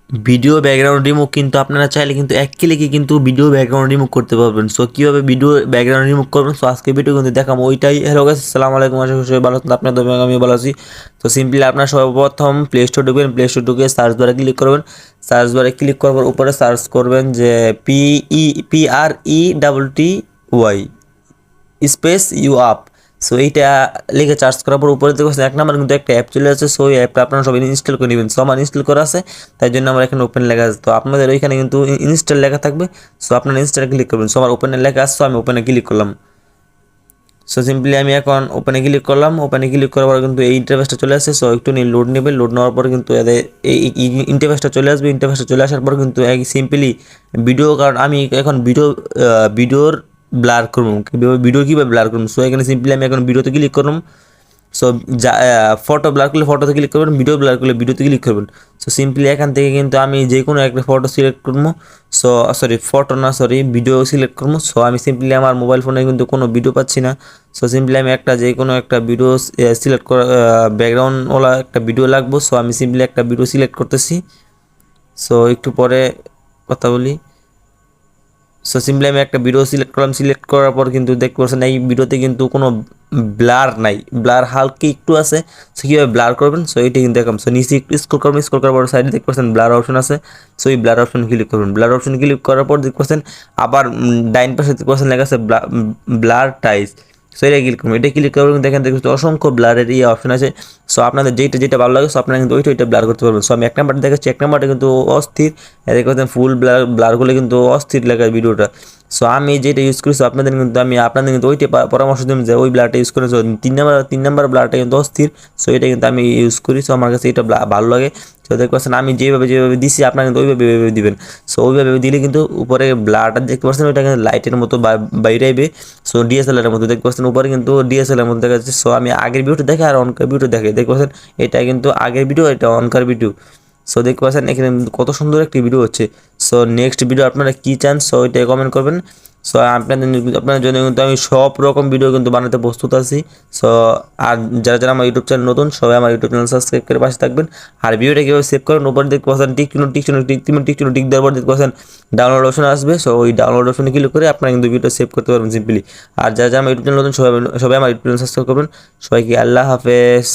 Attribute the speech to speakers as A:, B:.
A: Video background remove কিন্তু আপনারা চাইলে কিন্তু এক ক্লিকে কিন্তু ভিডিও ব্যাকগ্রাউন্ড রিমুভ করতে পারবেন। সো কীভাবে ভিডিও ব্যাকগ্রাউন্ড রিমুভ করবেন, সো আজকে ভিডিও কিন্তু দেখাবো ওইটাই। হ্যালো গাইস, আসসালামু আলাইকুম, আশা করি সবাই ভালো আছেন। আপনাদের দোয়া আমি ভালো আছি। তো সিম্পলি আপনারা সর্বপ্রথম প্লে স্টোর ঢুকবেন, প্লে স্টোর ঢুকে সার্চ বারে ক্লিক করবেন। সার্চ বারে ক্লিক করার উপরে সার্চ করবেন যে PREWOY space U up. So এইটা লিখে চার্জ করার পর উপরে দেখবেন এক নাম্বার কিন্তু একটা অ্যাপ চলে আসছে। সো এই অ্যাপটা আপনারা সবাই ইনস্টল করে নেবেন। সো আমার ইনস্টল করা আছে, তাই জন্য আমার এখানে ওপেন লেখা আছে। তো আপনাদের ওইখানে কিন্তু ইনস্টল লেখা থাকবে। সো আপনারা ইনস্টলে ক্লিক করবেন। সো আমার ওপেনে লেখা আছে, আমি ওপেনে ক্লিক করলাম। সো সিম্পলি আমি এখন ওপেনে ক্লিক করলাম। ওপেনে ক্লিক করার পর কিন্তু এই ইন্টারফেসটা চলে আসছে। সো একটু নিয়ে লোড নেবে, লোড নেওয়ার পর কিন্তু এদের এই ইন্টারফেসটা চলে আসবে। ইন্টারফেসটা চলে আসার পর কিন্তু এক সিম্পলি ভিডিও, কারণ আমি এখন ভিডিওর ব্লার করবো, ভিডিও কীভাবে ব্লার করবো। সো এখানে সিম্পলি আমি এখন ভিডিওতে ক্লিক করলাম। সো যা ফটো ব্লার করলে ফটোতে ক্লিক করবেন, ভিডিও ব্লার করলে ভিডিওতে ক্লিক করবেন। সো সিম্পলি এখান থেকে কিন্তু আমি যে কোনো একটা ফটো সিলেক্ট করবো। সো ফটো না, ভিডিও সিলেক্ট করবো। সো আমি সিম্পলি আমার মোবাইল ফোনে কিন্তু কোনো ভিডিও পাচ্ছি না। সো সিম্পলি আমি যে কোনো একটা ভিডিও সিলেক্ট করা, ব্যাকগ্রাউন্ডওয়ালা একটা ভিডিও লাগবো। সো আমি সিম্পলি একটা ভিডিও সিলেক্ট করতেছি। সো একটু পরে কথা বলি। সো সিম্পলি আমি একটা ভিডিও সিলেক্ট করলাম। সিলেক্ট করার পর কিন্তু দেখতে পাচ্ছেন এই ভিডিওতে কিন্তু কোনো ব্লার নাই, ব্লার হালকা একটু আছে। সো কীভাবে ব্লার করবেন, সো এইটা কিন্তু দেখাম। সো নিচে একটু স্ক্রল করবেন, স্ক্রল করার পর সাইডে দেখতে পাচ্ছেন ব্লার অপশন আছে। সো এই ব্লার অপশন ক্লিক করবেন। ব্লার অপশন ক্লিক করার পর দেখতে পাচ্ছেন আবার ডাইন পাশে দেখতে পাচ্ছেন লেখা আছে ব্লার টাইস। সো এটা ক্লিক করবেন। এটা ক্লিক করবেন, দেখেন দেখতে অসংখ্য ব্লারের অপশন আছে। সো আপনাদের যেটা ভালো লাগে, সো আপনারা কিন্তু ওইটা ব্লার করতে পারবেন। সো আমি এক নাম্বার দেখাচ্ছি, এক নাম্বারটা কিন্তু অস্থির। দেখতে পাচ্ছেন ফুল ব্লার করলে কিন্তু অস্থির লেখা ভিডিওটা। সো আমি যেটা ইউজ করি, সো আপনাদের কিন্তু ওইটা পরামর্শ দিন যে ওই ব্লারটা ইউজ করে। সো তিন নাম্বার ব্লারটা কিন্তু অস্থির। সো এটা কিন্তু আমি ইউজ করি। সো আমার কাছে এটা ভালো লাগে। সো দেখতে পাচ্ছেন আমি যেভাবে দিছি, আপনারা কিন্তু ওইভাবে দিবেন। সো ওইভাবে দিলে কিন্তু উপরে ব্লারটা দেখতে পাচ্ছেন, ওইটা কিন্তু লাইটের মতো বাইরে আইবে। সো ডিএসএলআর মতো দেখতে পাচ্ছেন, উপরে কিন্তু ডিএসএলআর মতো দেখা যাচ্ছে। সো আমি আগের ভিডিওটা দেখে আর অনকার ভিডিও দেখে দেখতে পাচ্ছেন এটা কিন্তু আগের ভিডিও, এটা অনকার ভিডিও। সো দেখতে পাচ্ছেন এখানে কত সুন্দর একটি ভিডিও হচ্ছে। সো নেক্সট ভিডিও আপনারা কী চান, সো ওইটাই কমেন্ট করবেন। সো আপনাদের জন্য কিন্তু আমি সব রকম ভিডিও কিন্তু বানাতে প্রস্তুত আছি। সো আর যারা আমার ইউটিউব চ্যানেল নতুন, সবাই আমার ইউটিউব চ্যানেল সাবস্ক্রাইব করে পাশে থাকবেন। আর ভিডিওটা কীভাবে সেভ করেন, উপরে দেখতে পাচ্ছেন টিক দেওয়ার পর দেখতে পাচ্ছেন ডাউনলোড অপশন আসবে। সো ওই ডাউনলোড অপশনে ক্লিক করে আপনারা কিন্তু ভিডিও সেভ করতে পারবেন সিম্পলি। আর যারা আমার ইউটিউব চ্যানেল নতুন, সবাই আমার ইউটিউব চ্যানেল সাবস্ক্রাইব করবেন। সবাইকে আল্লাহ হাফেজ।